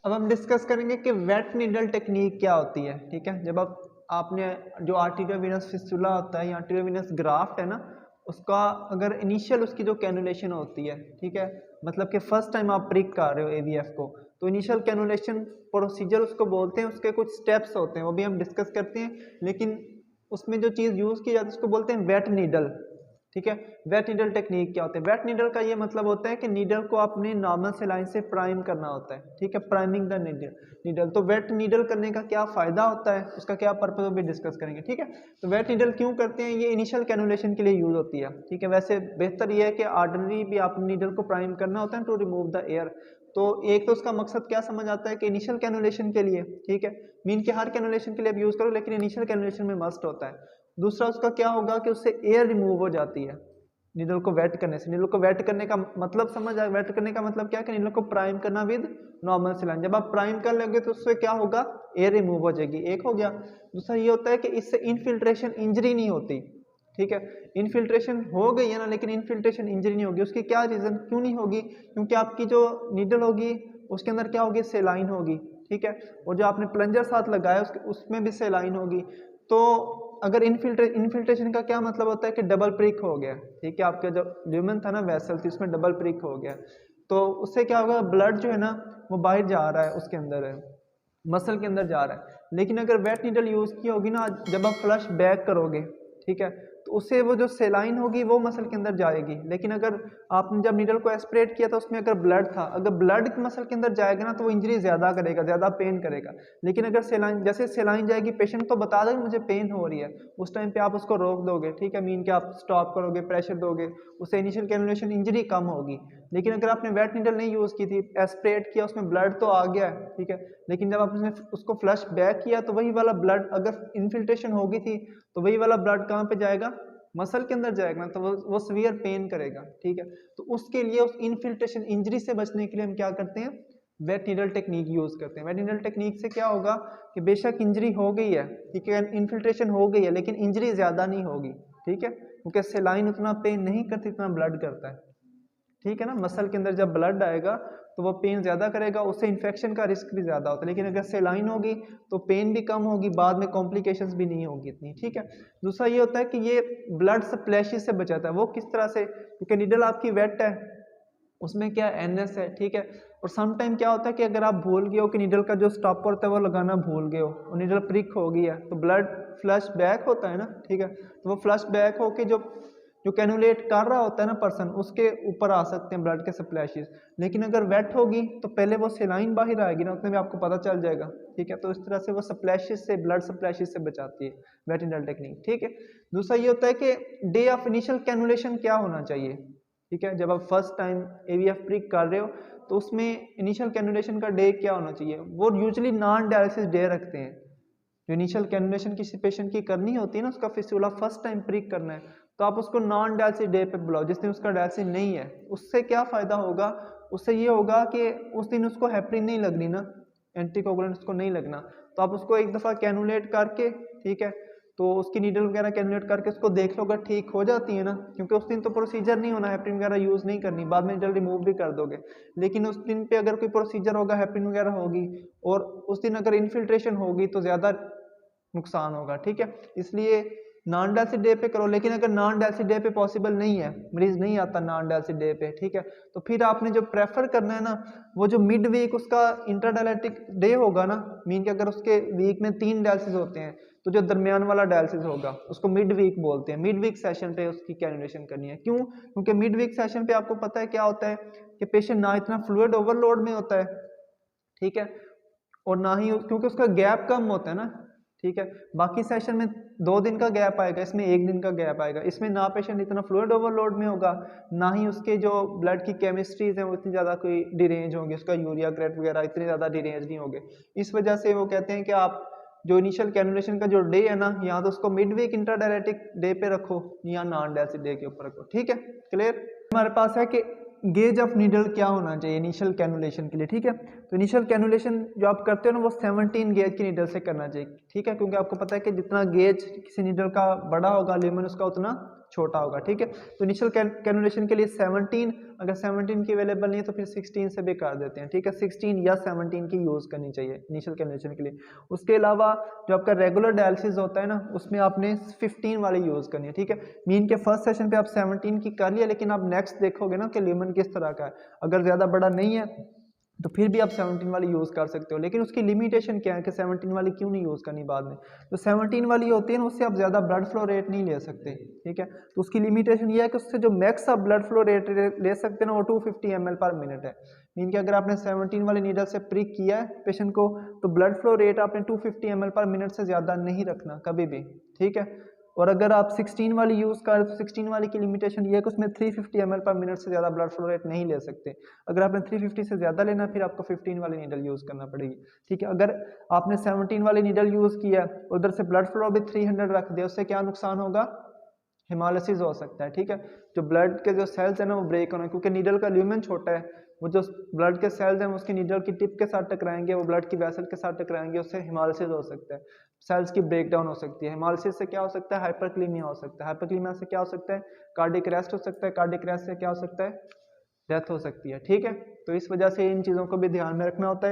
अब हम डिस्कस करेंगे कि वेट नीडल टेक्निक क्या होती है। ठीक है, जब आपने जो आर्टेरियोवेनस फिस्टुला होता है या आर्टेरियोवेनस ग्राफ्ट है ना, उसका अगर इनिशियल उसकी जो कैनुलेशन होती है, ठीक है, मतलब कि फर्स्ट टाइम आप प्रिक कर रहे हो एवीएफ को, तो इनिशियल कैनुलेशन प्रोसीजर उसको बोलते हैं, उसके कुछ स्टेप्स होते हैं, वो भी हम डिस्कस करते हैं। लेकिन उसमें जो चीज़ यूज़ की जाती है उसको बोलते हैं वेट नीडल। ठीक है, वेट नीडल टेक्निक क्या होता है? वेट नीडल का ये मतलब होता है कि नीडल को अपनी नॉर्मल सेलाइन से प्राइम करना होता है। ठीक है, प्राइमिंग द नीडल। तो वेट नीडल करने का क्या फायदा होता है, उसका क्या पर्पज, वो भी डिस्कस करेंगे। ठीक है, तो वेट नीडल क्यों करते हैं? ये इनिशियल कैनुलेशन के लिए यूज होती है। ठीक है, वैसे बेहतर ये है कि आर्डनरी भी आप नीडल को प्राइम करना होता है टू रिमूव द एयर। तो एक तो उसका मकसद क्या समझ आता है कि इनिशियल कैनुलेशन के लिए, ठीक है, मीन के हर कैनुलेशन के लिए आप यूज करो, लेकिन इनिशियल कैनुलेशन में मस्ट होता है। दूसरा उसका क्या होगा कि उससे एयर रिमूव हो जाती है नीडल को वेट करने से। नीडल को वेट करने का मतलब समझ आया? वेट करने का मतलब क्या है कि नीडल को प्राइम करना विद नॉर्मल सेलाइन। जब आप प्राइम कर लेंगे तो उससे क्या होगा, एयर रिमूव हो जाएगी, एक हो गया। दूसरा ये होता है कि इससे इनफिल्ट्रेशन इंजरी नहीं होती। ठीक है, इनफिल्ट्रेशन हो गई है ना, लेकिन इनफिल्ट्रेशन इंजरी नहीं होगी। उसकी क्या रीजन, क्यों नहीं होगी? क्योंकि आपकी जो नीडल होगी उसके अंदर क्या होगी, सेलाइन होगी। ठीक है, और जो आपने प्लंजर साथ लगाया उसमें भी सेलाइन होगी। तो अगर इनफिल्ट्रेशन का क्या मतलब होता है कि डबल प्रिक हो गया। ठीक है, आपका जो ल्यूमेन था ना, वेसल थी, उसमें डबल प्रिक हो गया, तो उससे क्या होगा, ब्लड जो है ना वो बाहर जा रहा है, उसके अंदर है, मसल के अंदर जा रहा है। लेकिन अगर वेट नीडल यूज की होगी ना, जब आप फ्लश बैक करोगे, ठीक है, तो उससे वो जो सेलाइन होगी वो मसल के अंदर जाएगी। लेकिन अगर आपने जब नीडल को एस्पिरेट किया तो उसमें अगर ब्लड था, अगर ब्लड मसल के अंदर जाएगा ना तो वो इंजरी ज्यादा करेगा, ज्यादा पेन करेगा। लेकिन अगर सेलाइन, जैसे सेलाइन जाएगी, पेशेंट तो बता देगा मुझे पेन हो रही है, उस टाइम पे आप उसको रोक दोगे। ठीक है, मीन के आप स्टॉप करोगे, प्रेशर दोगे, उससे इनिशियल कैनुलेशन इंजरी कम होगी। लेकिन अगर आपने वेट नीडल नहीं यूज की थी, एस्पिरेट किया, उसमें ब्लड तो आ गया है, ठीक है, लेकिन जब आपने उसको फ्लश बैक किया तो वही वाला ब्लड, अगर इन्फिल्ट्रेशन होगी थी तो वही वाला ब्लड कहाँ पे जाएगा, मसल के अंदर जाएगा ना, तो वो सीवियर पेन करेगा। ठीक है, तो उसके लिए, उस इन्फिल्ट्रेशन इंजरी से बचने के लिए हम क्या करते हैं, वेट नीडल टेक्निक यूज करते हैं। वेट नीडल टेक्निक से क्या होगा कि बेशक इंजरी हो गई है, ठीक है, इन्फिल्ट्रेशन हो गई है, लेकिन इंजरी ज्यादा नहीं होगी। ठीक है, क्योंकि सेलाइन उतना पेन नहीं करती, इतना ब्लड करता है। ठीक है ना, मसल के अंदर जब ब्लड आएगा तो वो पेन ज्यादा करेगा, उससे इन्फेक्शन का रिस्क भी ज्यादा होता है। लेकिन अगर सेलाइन होगी तो पेन भी कम होगी, बाद में कॉम्प्लिकेशंस भी नहीं होगी इतनी। ठीक है, दूसरा ये होता है कि ये ब्लड स्प्लैशेस से बचाता है। वो किस तरह से, क्योंकि नीडल आपकी वेट है, उसमें क्या एनएस है। ठीक है, और सम टाइम क्या होता है कि अगर आप भूल गए हो कि नीडल का जो स्टॉपर होता है वो लगाना भूल गए हो और नीडल प्रिक हो गई है, तो ब्लड फ्लश बैक होता है ना। ठीक है, तो वो फ्लश बैक होके जो जो कैनुलेट कर रहा होता है ना पर्सन, उसके ऊपर आ सकते हैं ब्लड के स्प्लैशेस। लेकिन अगर वेट होगी तो पहले वो सेलाइन बाहर आएगी ना, उतने में आपको पता चल जाएगा। ठीक है, तो इस तरह से वो स्प्लैशेस से, ब्लड स्प्लैशेस से बचाती है वेट नीडल टेक्निक। ठीक है, दूसरा ये होता है कि डे ऑफ इनिशियल कैनुलेशन क्या होना चाहिए। ठीक है, जब आप फर्स्ट टाइम एवीएफ प्रिक कर रहे हो तो उसमें इनिशियल कैनुलेशन का डे क्या होना चाहिए। वो यूजुअली नॉन डायलिसिस डे रखते हैं। जो इनिशियल कैनुलेशन किसी पेशेंट की करनी होती है ना, उसका फिस्टुला फर्स्ट टाइम प्रिक करना है, तो आप उसको नॉन डायलिसिस डे पे बुलाओ, जिस दिन उसका डायलिसिस नहीं है। उससे क्या फायदा होगा, उससे ये होगा कि उस दिन उसको हेपरिन नहीं लगनी ना, एंटीकोगुलेंट उसको नहीं लगना, तो आप उसको एक दफ़ा कैनुलेट करके, ठीक है, तो उसकी नीडल वगैरह कैनुलेट करके उसको देख लो, अगर ठीक हो जाती है ना, क्योंकि उस दिन तो प्रोसीजर नहीं होना, हेपरिन वगैरह यूज़ नहीं करनी, बाद में नीडल रिमूव भी कर दोगे। लेकिन उस दिन पे अगर कोई प्रोसीजर होगा, हेपरिन वगैरह होगी, और उस दिन अगर इन्फिल्ट्रेशन होगी तो ज़्यादा नुकसान होगा। ठीक है, इसलिए नॉन डायलिसिस डे पे करो। लेकिन अगर नॉन डायलिसिस डे पे पॉसिबल नहीं है, मरीज नहीं आता नॉन डायलिसिस डे पे, ठीक है, तो फिर आपने जो प्रेफर करना है ना, वो जो मिड वीक उसका इंटरडायलिटिक डे होगा ना, मीन कि अगर उसके वीक में 3 डायलिसिस होते हैं तो जो दरमियान वाला डायलिसिस होगा उसको मिड वीक बोलते हैं। मिड वीक सेशन पे उसकी कैनुलेशन करनी है। क्यों? क्योंकि मिड वीक सेशन पे आपको पता है क्या होता है कि पेशेंट ना इतना फ्लूइड ओवरलोड में होता है, ठीक है, और ना ही क्योंकि उसका गैप कम होता है ना। ठीक है, बाकी सेशन में 2 दिन का गैप आएगा, इसमें 1 दिन का गैप आएगा। इसमें ना पेशेंट इतना फ्लूइड ओवरलोड में होगा, ना ही उसके जो ब्लड की केमिस्ट्रीज हैं वो इतनी ज़्यादा कोई डिरेंज होंगी, उसका यूरिया क्रेट वगैरह इतने ज़्यादा डिरेंज नहीं होंगे। इस वजह से वो कहते हैं कि आप जो इनिशियल कैनुलेशन का जो डे है ना, यहाँ तो उसको मिड वीक इंटरडायलिटिक डे पे रखो या नॉन डायलिसिस डे के ऊपर रखो। ठीक है, क्लियर? हमारे पास है कि गेज ऑफ नीडल क्या होना चाहिए इनिशियल कैनुलेशन के लिए। ठीक है, तो इनिशियल कैनुलेशन जो आप करते हो ना वो 17 गेज की नीडल से करना चाहिए। ठीक है, क्योंकि आपको पता है कि जितना गेज किसी नीडल का बड़ा होगा, ल्यूमेन उसका उतना छोटा होगा। ठीक है, तो इनिशियल कैनुलेशन के लिए 17 अगर 17 की अवेलेबल नहीं है तो फिर 16 से भी कर देते हैं, ठीक है। 16 या 17 की यूज़ करनी चाहिए इनिशियल कैनुलेशन के लिए। उसके अलावा जो आपका रेगुलर डायलिसिस होता है ना, उसमें आपने 15 वाली यूज़ करनी है, ठीक है। मीन के फर्स्ट सेशन पे आप 17 की कर लिया, लेकिन आप नेक्स्ट देखोगे ना कि ल्यूमेन किस तरह का है, अगर ज़्यादा बड़ा नहीं है तो फिर भी आप 17 वाली यूज़ कर सकते हो। लेकिन उसकी लिमिटेशन क्या है कि 17 वाली क्यों नहीं यूज़ करनी बाद में। तो 17 वाली होती है ना, उससे आप ज़्यादा ब्लड फ्लो रेट नहीं ले सकते, ठीक है। तो उसकी लिमिटेशन ये है कि उससे जो मैक्स आप ब्लड फ्लो रेट ले सकते हैं ना, वो 250 ml पर मिनट है। मीन कि अगर आपने 17 वाली नीडल से प्रिक किया है पेशेंट को, तो ब्लड फ्लो रेट आपने 250 ml पर मिनट से ज़्यादा नहीं रखना कभी भी, ठीक है। और अगर आप 16 वाली यूज़ करें तो 16 वाली की लिमिटेशन ये है कि उसमें 350 ml पर मिनट से ज़्यादा ब्लड फ्लो रेट नहीं ले सकते। अगर आपने 350 से ज़्यादा लेना फिर आपको 15 वाली नीडल यूज़ करना पड़ेगी, ठीक है। अगर आपने 17 वाली नीडल यूज़ किया, उधर से ब्लड फ्लो भी 300 रख दिया, उससे क्या नुकसान होगा, हेमालिसिस हो सकता है, ठीक है। जो ब्लड के जो सेल्स है ना वो ब्रेक होना, क्योंकि नीडल का ल्यूमेन छोटा है, वो जो ब्लड के सेल्स हैं उसकी नीडल की टिप के साथ टकराएंगे, वो ब्लड की वेसल के साथ टकराएंगे, उससे हेमालिसिस हो सकता है, सेल्स की ब्रेकडाउन हो सकती है। हेमालिसिस से क्या हो सकता है, हाइपरक्लीमिया हो सकता है। हाइपरक्लीमिया से क्या हो सकता है, कार्डियक अरेस्ट हो सकता है। कार्डियक अरेस्ट से क्या हो सकता है, डेथ हो सकती है, ठीक है। तो इस वजह से इन चीज़ों को भी ध्यान में रखना होता है।